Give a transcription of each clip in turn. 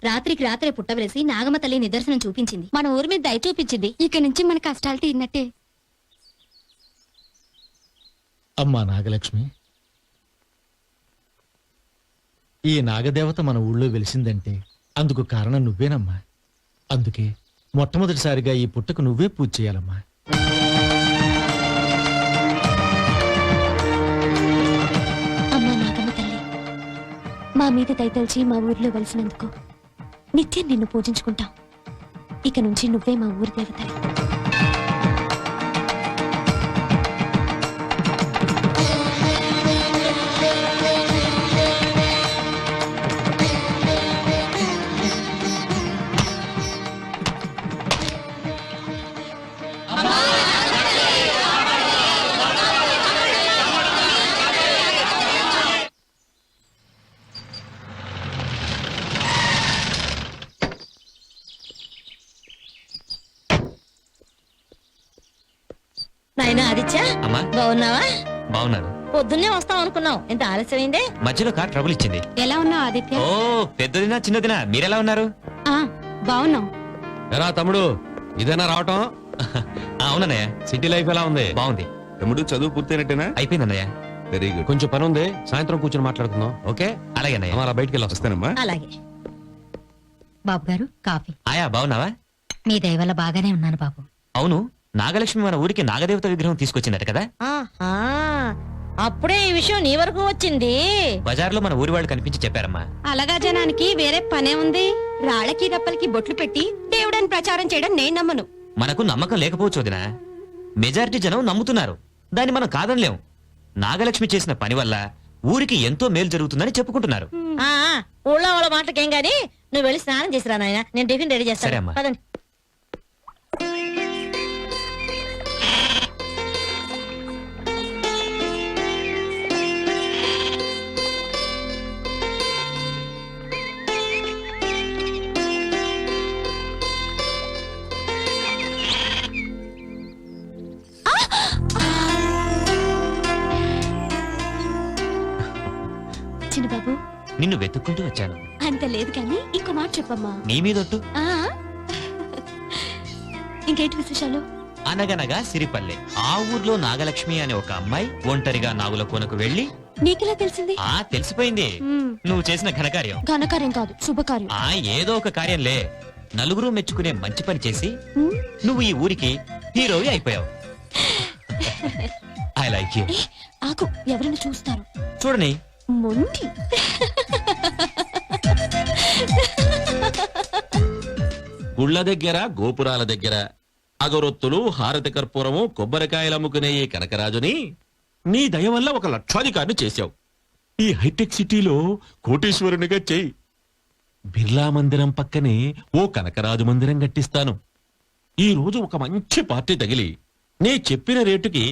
రాత్రికి రాత్రే పుట్టవలేసి నాగమ్మ తల్లి నిదర్శనం చూపించింది. మన ఊరి మీద దయ చూపించింది. ఇక నుంచి మన కష్టాలు తీరినట్టే. అమ్మా నాగలక్ష్మి, ఈ నాగదేవత మన ఊళ్ళో వెలిసిందంటే అందుకు కారణం నువ్వేనమ్మా. అందుకే మొట్టమొదటిసారిగా ఈ పుట్టకు నువ్వే పూజ చేయాలమ్మా. అమ్మా నాగమ్మ తల్లి, మా మీద దయతలిచి మా ఊరిలో వెలిసినందుకు నిత్యం నిన్ను పూజించుకుంటాం. ఇక నుంచి నువ్వే మా ఊరి దేవత. నాయనా ఆదిత్య, అమ్మా బాగున్నావా? బాగున్నాను. పొద్దున్నే వస్తాం అనుకున్నాం, ఎంత ఆలస్యమైందే? మధ్యలో కార్ ట్రబుల్ ఇచ్చింది. ఎలా ఉన్నావు ఆదిత్య? ఓ పెద్దదినా చిన్నదినా, మీరెలా ఉన్నారు? బాగున్నాం. ఎరా తమ్ముడు, ఇదేనా రావటం? అవునన్నయ్య. సిటీ లైఫ్ ఎలా ఉంది? బాగుంది. తమ్ముడు చదువు పూర్తయినట్టేనా? అయిపోయిందన్నయ్య. Very good. కొంచెం పని ఉంది, సాయంత్రం కూర్చొని మాట్లాడుకుందాం. ఓకే అలాగే అన్నయ్య. అలా బయటికి వెళ్ళి వస్తానమ్మా. అలాగే. బాబు గారు కాఫీ. ఆయా బాగున్నావా? మీ దయ వల్ల బాగానే ఉన్నాను బాబు. అవును, నాగలక్ష్మి మన ఊరికి నాగదేవత విగ్రహం తీసుకొచ్చిందట కదా? ఆహా, అప్పుడే ఈ విషయం నీ వరకు వచ్చింది. బజార్లో మన ఊరి వాళ్ళు కనిపించి చెప్పారమ్మా. అలాగా జనానికి వేరే పనే ఉంది. రాళ్ళకి రప్పలకి బొట్లు పెట్టి దేవుడని ప్రచారం చేయడం నేను నమ్మను. మనకు నమ్మకం లేకపోవచ్చు వదినా, మెజారిటీ జనం నమ్ముతున్నారు. దాన్ని మనం కాదనలేం. నాగలక్ష్మి చేసిన పని వల్ల ఊరికి ఎంతో మేలు జరుగుతుందని చెప్పుకుంటున్నారు. ఆ ఊళ్ళో వాళ్ళ మాటకేం గాని నువ్వు వెళ్ళి స్నానం చేసిరా నాయన, నేను టిఫిన్ రెడీ సరే చేస్తాను. అమ్మా. పదండి. చిన్న బాబు, నిన్ను వెతుక్కుంటూ వచ్చాను. అంత లేదు కానీ ఇంకో మాట చెప్పమ్మా. నీ మీదొట్టు. ఆ? ఇంకేంటి విశేషాలు? అనగనగా సిరిపల్లె, ఆ ఊర్లో నాగలక్ష్మి అనే ఒక అమ్మాయి ఒంటరిగా నాగుల కోనకు వెళ్లి. నీకెలా తెలిసింది? తెలిసిపోయింది. నువ్వు చేసిన ఘనకార్యం. ఘనకార్యం కాదు, శుభకార్యం. ఏదో ఒక కార్యంలే. నలుగురు మెచ్చుకునే మంచి పని చేసి ఉమ్. నువ్వు ఈ ఊరికి హీరోవి అయిపోయావు. I like you. ఆకు, ఎవరైనా చూస్తారు. చూడని. మొండి. గుళ్ళ దగ్గర, గోపురాల దగ్గర అగరొత్తులు, హారతి కర్పూరము, కొబ్బరికాయలు అమ్ముకునే ఈ కనకరాజుని నీ దయ వల్ల ఒక లక్షాధికారిని చేశావు. ఈ హైటెక్ సిటీలో కోటీశ్వరునిగా చెయ్యి. బిర్లా మందిరం పక్కనే ఓ కనకరాజు మందిరం కట్టిస్తాను. ఈ రోజు ఒక మంచి పార్టీ తగిలి నే చెప్పిన రేటుకి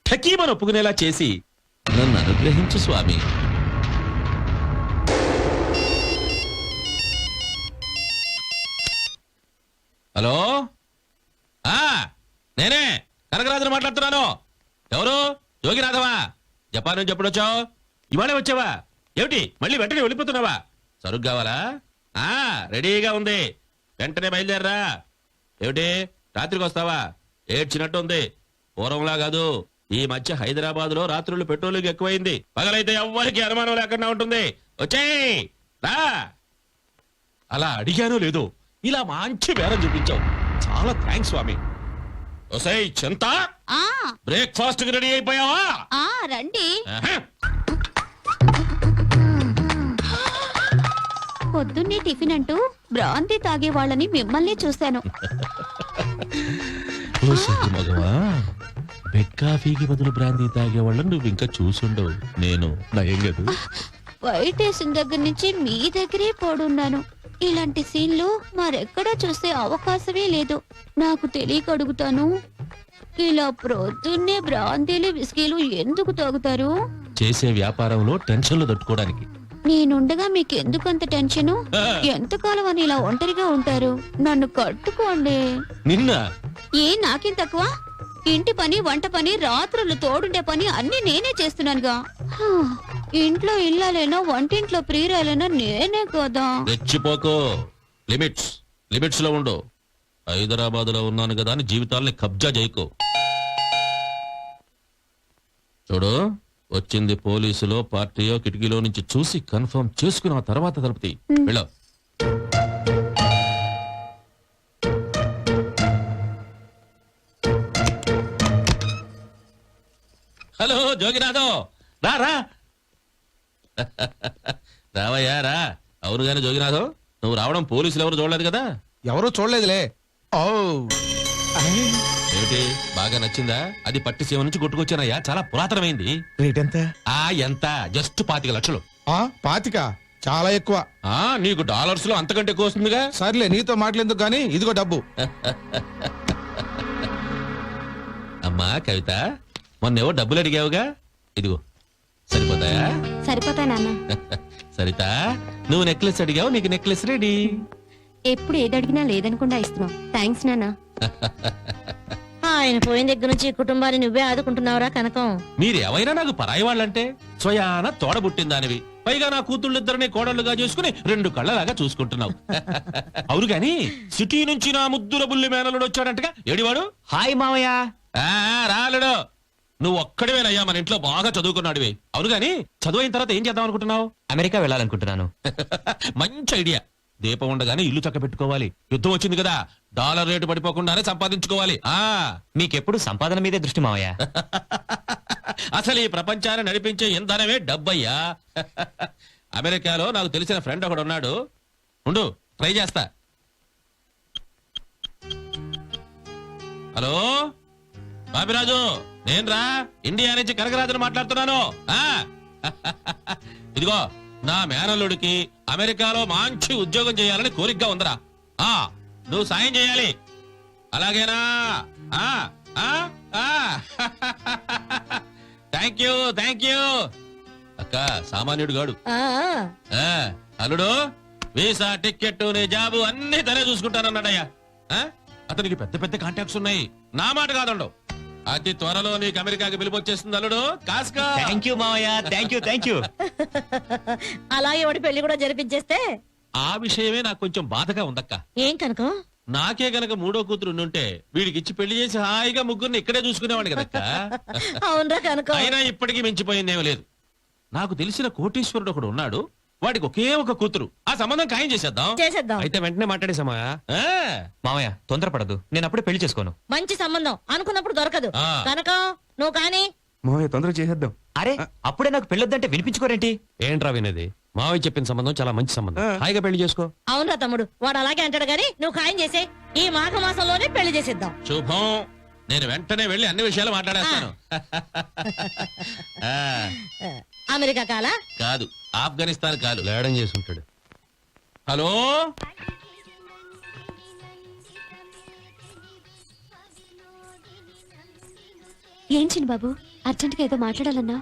ఠకీమని ఒప్పుకునేలా చేసి నన్ను అనుగ్రహించు స్వామి. హలో, నేనే కనకరాజుని మాట్లాడుతున్నాను. ఎవరు? యోగినాథవా? జపాన్ నుంచి ఎప్పుడొచ్చావు? ఇవాళే వచ్చావా? ఏమిటి మళ్ళీ వెంటనే వెళ్ళిపోతున్నావా? సరుకు కావాలా? రెడీగా ఉంది, వెంటనే బయలుదేరరా. ఏమిటి రాత్రికి వస్తావా? ఏడ్చినట్టు ఉంది. పూర్వంలా కాదు, ఈ మధ్య హైదరాబాద్ లో రాత్రులు పెట్రోలింగ్ ఎక్కువైంది. పగలైతే ఎవ్వరికి అనుమానం లేకుండా ఉంటుంది. వచ్చేయ్ రా. అలా అడిగానో లేదో ఇలా మంచి బేరం చూపించావు. చాలా థ్యాంక్స్ స్వామి. ఒసేయ్ చింత, బ్రేక్ఫాస్ట్ కి రెడీ అయిపోయావా? రండి. ఆహా. పొద్దున్నే టిఫిన్ అంటూ బ్రాంతి తాగే వాళ్ళని మిమ్మల్ని చూశాను. ఓ సిగ్గు మగవా, బెడ్ కాఫీకి బదులు బ్రాందీ తాగేవాళ్ళని నువ్వు ఇంకా చూసుండవు. నేను నయం కదా. వైట్ వేసిన దగ్గర నుంచి మీ దగ్గరే పడున్నాను. ఇలాంటి సీన్లు మరెక్కడా చూసే అవకాశమే లేదు. నాకు తెలియక అడుగుతాను, ఇలా ప్రొద్దున్నే బ్రాందీలు విస్కీలు ఎందుకు తాగుతారు? చేసే వ్యాపారంలో టెన్షన్లు తట్టుకోవడానికి. నేనుండగా మీకెందుకంత టెన్షను? ఎంతకాలం అని ఇలా ఒంటరిగా ఉంటారు? నన్ను కట్టుకోండి. నిన్న నాకేం తక్కువ? ఇంటి పని, వంట పని, రాత్రులు తోడుండే పని అన్ని నేనే చేస్తున్నానుగా. ఇంట్లో ఇల్లాలైనా వంటింట్లో ప్రియురాలైనా నేనే కదా. రెచ్చిపోకో. లిమిట్స్ లిమిట్స్ లో ఉండు. హైదరాబాద్ లో ఉన్నాను కదా అని జీవితాల్ని కబ్జా చేయకు. చూడు, వచ్చింది పోలీసులో పార్టీయో కిటికీలో నుంచి చూసి కన్ఫర్మ్ చేసుకున్న తర్వాత తలుపుతి వెళ్ళ. హలో జోగినాథో, రా రా. రావయ్యా రా. అవును గాని జోగినాథో, నువ్వు రావడం పోలీసులు ఎవరు చూడలేదు కదా? ఎవరూ చూడలేదులే. ఓ ఏమిటి, బాగా నచ్చిందా? అది పట్టి సీమ నుంచి కొట్టుకొచ్చానయ్యా, చాలా పురాతనమైంది. రేట్ ఎంత? ఎంత? జస్ట్ 25 లక్షలు. పాతిక? చాలా ఎక్కువ. నీకు డాలర్స్ లో అంతకంటే ఎక్కువ వస్తుందిగా. సర్లే, నీతో మాట్లాడేందుకు గానీ ఇదిగో డబ్బు. అమ్మా కవిత, మొన్నేవో డబ్బులు అడిగావుగా, ఇదిగో. సరిపోతాయా? సరిపోతాయి నాన్న. సరిత, నువ్వు నెక్లెస్ అడిగావు, నీకు నెక్లెస్ రెడీ. ఎప్పుడు ఏది అడిగినా లేదనకుండా ఇస్తున్నావు. థ్యాంక్స్ నాన్న. ఆయన పోయిన దగ్గర నుంచి ఈ కుటుంబాన్ని నువ్వే ఆదుకుంటున్నావురా కనకం. మీరు ఎవరైనా నాకు పరాయి వాళ్ళంటే స్వయాన తోడబుట్టిందానివి. పైగా నా కూతుళ్ళిద్దరిని కోడళ్ళుగా చేసుకుని 2 కళ్ళలాగా చూసుకుంటున్నావు. అవును గాని సిటీ నుంచి నా ముద్దుల బుల్లి మేనలుడు వచ్చాడంటగా, ఏడివాడు? హాయ్ మావయ్య. రాలేడు. నువ్వు ఒక్కడివేనయ్యా మన ఇంట్లో బాగా చదువుకున్నాడువి. అవును గాని చదువు అయిన తర్వాత ఏం చేద్దాం అనుకుంటున్నావు? అమెరికా వెళ్ళాలనుకుంటున్నాను. మంచి ఐడియా. దీపం ఉండగానే ఇల్లు చక్క పెట్టుకోవాలి. యుద్ధం వచ్చింది కదా, డాలర్ రేటు పడిపోకుండానే సంపాదించుకోవాలి. మీకెప్పుడు సంపాదన మీదే దృష్టి మావయ్య. అసలు ఈ ప్రపంచాన్ని నడిపించే ఇంధనమే డబ్బయ్యా. అమెరికాలో నాకు తెలిసిన ఫ్రెండ్ ఒకడు ఉన్నాడు. ఉండు, ట్రై చేస్తా. హలో బాబిరాజు, నేను రా, ఇండియా నుంచి కనకరాజుని మాట్లాడుతున్నాను. ఇదిగో, నా మేనల్లుడికి అమెరికాలో మంచి ఉద్యోగం చేయాలని కోరికగా ఉందరా. నువ్వు సాయం చేయాలి, అలాగేనా? Thank you thank you. అక్క సామాన్యుడు గాడు. అల్లుడు, వీసా టికెట్ నీ జాబు అన్ని తనే చూసుకుంటానన్నాడయ్యా. అతనికి పెద్ద పెద్ద కాంటాక్ట్స్ ఉన్నాయి. నా మాట కాదండు. అతి త్వరలో నీకు అమెరికాకి పిలిపొచ్చేస్తుంది అల్లుడు. కాస్కా. థ్యాంక్ యూ మావయ్య, థ్యాంక్ యూ. అలాగే వాడి పెళ్లి కూడా జరిపించేస్తే. ఆ విషయమే నాకు కొంచెం బాధగా ఉందక్క. ఏం కనకం? నాకే గనక 3వ కూతురు ఉండుంటే వీడికి ఇచ్చి పెళ్లి చేసి హాయిగా ముగ్గురిని ఇక్కడే చూసుకునేవాడిని కదక్క. అవునరా కనకం. అయినా ఇప్పటికీ మించిపోయిందేమీ లేదు. నాకు తెలిసిన కోటీశ్వరుడు ఒకడు ఉన్నాడు. వాడికి ఒకే ఒక కూతురు. ఆ సంబంధం ఖాయం చేసేద్దాం. అయితే వెంటనే మాట్లాడేసామా? మావయ్య తొందరపడదు, నేను అప్పుడే పెళ్లి చేసుకోను. మంచి సంబంధం అనుకున్నప్పుడు దొరకదు కనకం. నువ్వు కానీ మావయ్య తొందరగా చేసేద్దాం. అరే, అప్పుడే నాకు పెళ్ళొద్దంటే వినిపించుకోరేంటి? ఏంట్రా వినేది? మావయ్య చెప్పిన సంబంధం చాలా మంచి సంబంధం. హాయిగా పెళ్లి చేసుకో. అవునరా తమ్ముడు, వాడు అలాగే అంటాడు గాని నువ్వు ఖాయం చేసే. ఈ మాఘ మాసంలోనే పెళ్లి చేసేద్దాం. శుభం. నేను వెంటనే వెళ్ళి అన్ని విషయాలు మాట్లాడేస్తాను. అమెరికా కాలా? కాదు, ఆఫ్ఘనిస్తాన్ కాదు. లేడం చేసుకుంటాడు. హలో ఏం చిన్న బాబు, అర్జెంట్ గా ఏదో మాట్లాడాలన్నా?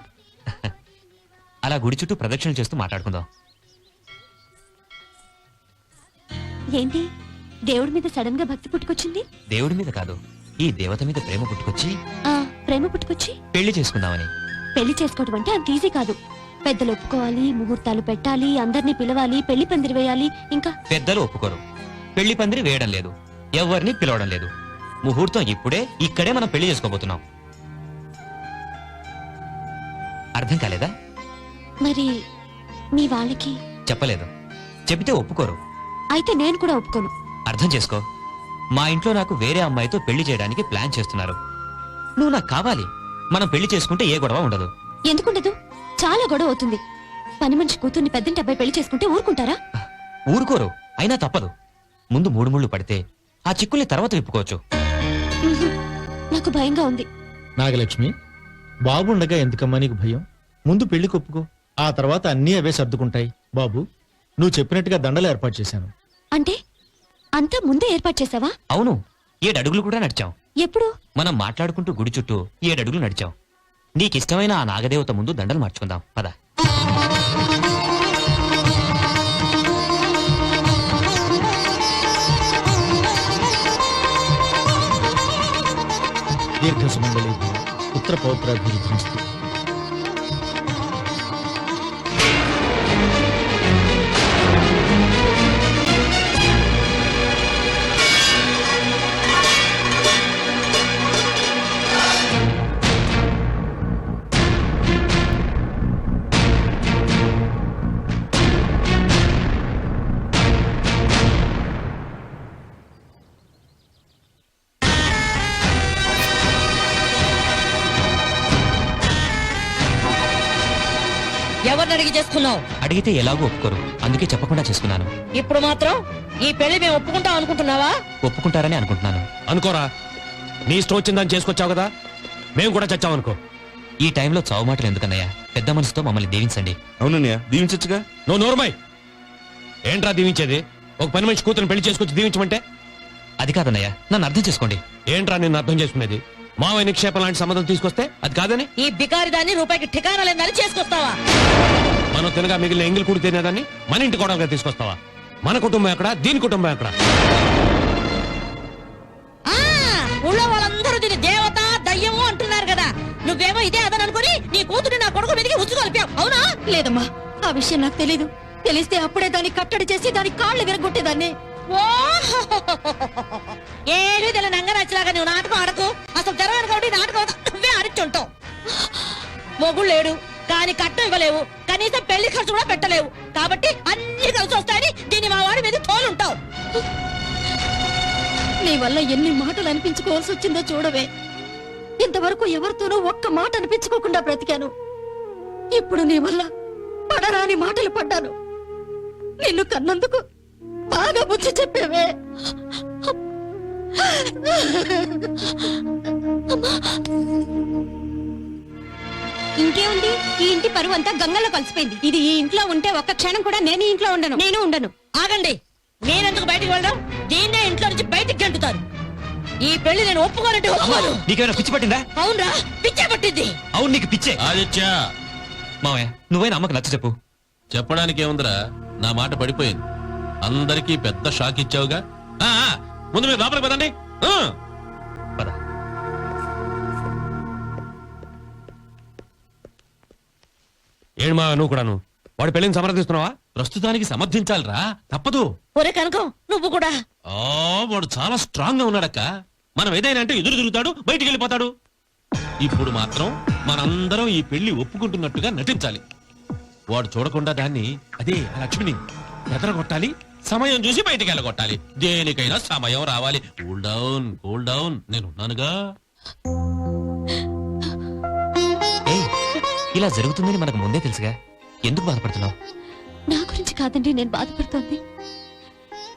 అలా గుడి చుట్టూ ప్రదక్షిణలు చేస్తూ మాట్లాడుకుందాం. ఏంటి, దేవుడి మీద సడన్ గా భక్తి పుట్టుకొచ్చింది? దేవుడి మీద కాదు, ఈ దేవత మీద ప్రేమ పుట్టుకొచ్చి ప్రేమ పుట్టుకొచ్చి పెళ్లి చేసుకుందామని. పెళ్లి చేసుకోవడం అంటే అంత ఈజీ కాదు. పెద్దలు ఒప్పుకోవాలి, ముహూర్తాలు పెట్టాలి, అందరినీ పిలవాలి, పెళ్లి పందిరి వేయాలి. ఇంకా పెద్దలు ఒప్పుకోరు, పెళ్లి పందిరి వేయడం లేదు, ఎవరిని పిలవడం లేదు. ముహూర్తం ఇప్పుడే, ఇక్కడే మనం పెళ్లి చేసుకోబోతున్నాం. అర్థం కాలేదా? మరి మీ వాళ్ళకి చెప్పలేదు, చెబితే ఒప్పుకోరు. అయితే నేను కూడా ఒప్పుకోను. అర్థం చేసుకో, మా ఇంట్లో నాకు వేరే అమ్మాయితో పెళ్లి చేయడానికి ప్లాన్ చేస్తున్నారు. నువ్వు నాకు కావాలి. మనం పెళ్లి చేసుకుంటే ఏ గొడవ ఉండదు. ఎందుకుండదు? చాలా గొడవ అవుతుంది. పని మనిషి కూతుర్ని పెద్దంటి అబ్బాయి పెళ్లి చేసుకుంటే ఊరుకుంటారా? ఊరుకోరు, అయినా తప్పదు. ముందు 3 ముళ్ళు పడితే ఆ చిక్కుల్ని తర్వాత విప్పుకోవచ్చు. నాకు భయంగా ఉంది. నాగలక్ష్మి, బాబుండగా ఎందుకమ్మా నీకు భయం? ముందు పెళ్లి కొప్పుకో, ఆ తర్వాత అన్నీ అవే సర్దుకుంటాయి. బాబు, నువ్వు చెప్పినట్టుగా దండలు ఏర్పాటు చేశాను. అంటే అంతా ముందే ఏర్పాటు చేసావా? అవును, 7 అడుగులు కూడా నడిచాం. ఎప్పుడు? మనం మాట్లాడుకుంటూ గుడి చుట్టూ 7 అడుగులు నడిచాం. నీకిష్టమైన ఆ నాగదేవత ముందు దండలు మార్చుకుందాం పద. దీర్ఘ సుమంగళి పుత్ర పౌత్రాభివృద్ధి. ఎవరిని అడిగి చేసుకున్నావు? అడిగితే ఎలాగో ఒప్పుకోరు, అందుకే చెప్పకుండా చేసుకున్నాను. ఇప్పుడు మాత్రం ఈ పెళ్లి మేము ఒప్పుకుంటాం అనుకుంటున్నావా? ఒప్పుకుంటారని అనుకుంటున్నాను. అనుకోరా, నీ ఇష్టం వచ్చిందని చేసుకొచ్చావు కదా, మేము కూడా చచ్చాం అనుకో. ఈ టైంలో చావు మాటలు ఎందుకన్నయ్యా? పెద్ద మనసుతో మమ్మల్ని దీవించండి. అవునన్నయ్య దీవించచ్చుగా. నువ్వు నోరుమై. ఏంట్రా దీవించేది? ఒక పని మనిషి కూతురు పెళ్లి చేసుకొచ్చి దీవించమంటే? అది కాదన్నయ్య, నన్ను అర్థం చేసుకోండి. ఏంట్రా నిన్ను అర్థం చేసుకునేది? మావయ్య నిక్షేపం లాంటి సంబంధం తీసుకొస్తే అది కాదని, ఈ బికారి దాన్ని రూపాయికి ఠికానా లేదని చేసుకొస్తావా? మనం తినగా మిగిలిన ఎంగిల్ కూడి తినేదాన్ని మన ఇంటి కోడలుగా తీసుకొస్తావా? మన కుటుంబం ఎక్కడ, దీని కుటుంబం ఎక్కడ? ఆ, ఊళ్ళో వాళ్ళందరూ దీని దేవత దయ్యము అంటున్నారు కదా, నువ్వేమో ఇదే అదని అనుకుని నీ కూతురు నా కొడుకు మీదకి ఉచ్చు కలిపావు, అవునా? లేదమ్మా, ఆ విషయం నాకు తెలీదు. తెలిస్తే అప్పుడే దాన్ని కట్టడి చేసి దాని కాళ్ళు విరగొట్టేదాన్ని. ఏమీ తెల నంగరాచిలాగా నువ్వు నాటకం ఆడకు. అసలు తెరవను కాబట్టి నాటకం అంతా నువ్వే ఆడిచుంటావు. మొగుడు లేడు కానీ కట్టం ఇవ్వలేవు, కనీసం పెళ్లి ఖర్చు కూడా పెట్టలేవు, కాబట్టి అన్ని కలిసి వస్తాయని దీన్ని మా వాడి మీద తోలుంటావు. నీ వల్ల ఎన్ని మాటలు అనిపించుకోవాల్సి వచ్చిందో చూడవే. ఇంతవరకు ఎవరితోనూ ఒక్క మాట అనిపించుకోకుండా బ్రతికాను. ఇప్పుడు నీ వల్ల పడరాని మాటలు పడ్డాను. నిన్ను కన్నందుకు బాగా బుద్ధి చెప్పేవే. ఇంకేముంది, ఈ ఇంటి పరువు అంతా గంగల్లో కలిసిపోయింది. ఇది ఈ ఇంట్లో ఉంటే ఒక్క క్షణం కూడా నేను ఈ ఇంట్లో ఉండను. నేను ఉండను. ఆగండి, మీరెందుకు బయటికి వెళ్ళడం? దీన్నే ఇంట్లో నుంచి బయటికి గంటుతారు. ఈ పెళ్లి నేను ఒప్పుకోనంటే ఒప్పుకోను. నీకేమైనా పిచ్చి పట్టిందా? అవునరా, పిచ్చే పట్టింది. అవును, నీకు పిచ్చే. ఆదిత్య, మావయ్య, నువ్వైనా అమ్మకి నచ్చ చెప్పు. చెప్పడానికి ఏముందిరా, నా మాట పడిపోయింది. అందరికీ పెద్ద షాక్ ఇచ్చావుగా. ముందు మీరు లోపలికి పదండి. పద. ఏడు మా నువ్వు కూడాను వాడి పెళ్లిని సమర్థిస్తున్నావా? ప్రస్తుతానికి సమర్థించాలిరా, తప్పదు. ఒరే కనకం, నువ్వు కూడా. వాడు చాలా స్ట్రాంగ్ గా ఉన్నాడక్క. మనం ఏదైనా అంటే ఎదురు తిరుగుతాడు, బయటికి వెళ్ళిపోతాడు. ఇప్పుడు మాత్రం మనందరం ఈ పెళ్లి ఒప్పుకుంటున్నట్టుగా నటించాలి. వాడు చూడకుండా దాన్ని, అదే ఆ లక్ష్మిని ఎదరగొట్టాలి. సమయం చూసి బయటికి వెళ్ళగొట్టాలి. దేనికైనా సమయం రావాలి. కూల్ డౌన్, కూల్ డౌన్, నేనున్నానుగా. ఏయ్, ఇలా జరుగుతుందని మనకు ముందే తెలుసుగా, ఎందుకు బాధపడుతున్నావు? నా గురించి కాదండి నేను బాధపడుతోంది,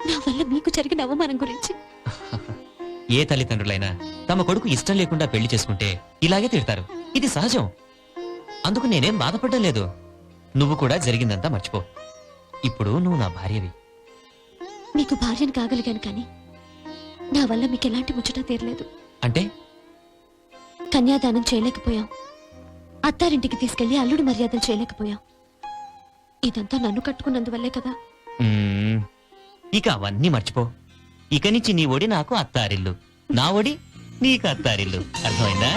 నా వల్ల మీకు జరిగిన అవమానం గురించి. ఏ తల్లిదండ్రులైనా తమ కొడుకు ఇష్టం లేకుండా పెళ్లి చేసుకుంటే ఇలాగే తిడతారు. ఇది సహజం. అందుకు నేనేం బాధపడడం లేదు. నువ్వు కూడా జరిగిందంతా మర్చిపో. ఇప్పుడు నువ్వు నా భార్యవి. మీకు భార్యను కాగలిగాను కానీ నా వల్ల మీకు ఎలాంటి ముచ్చట తీరలేదు. అంటే కన్యాదానం చేయలేకపోయాం, అత్తారింటికి తీసుకెళ్లి అల్లుడు మర్యాదలు చేయలేకపోయాం. ఇదంతా నన్ను కట్టుకున్నందువల్లే కదా. ఇక అవన్నీ మర్చిపో. ఇక నుంచి నీ ఒడి నాకు అత్తారిల్లు, నా ఒడి నీకు అత్తారిల్లు. అర్థమైందా?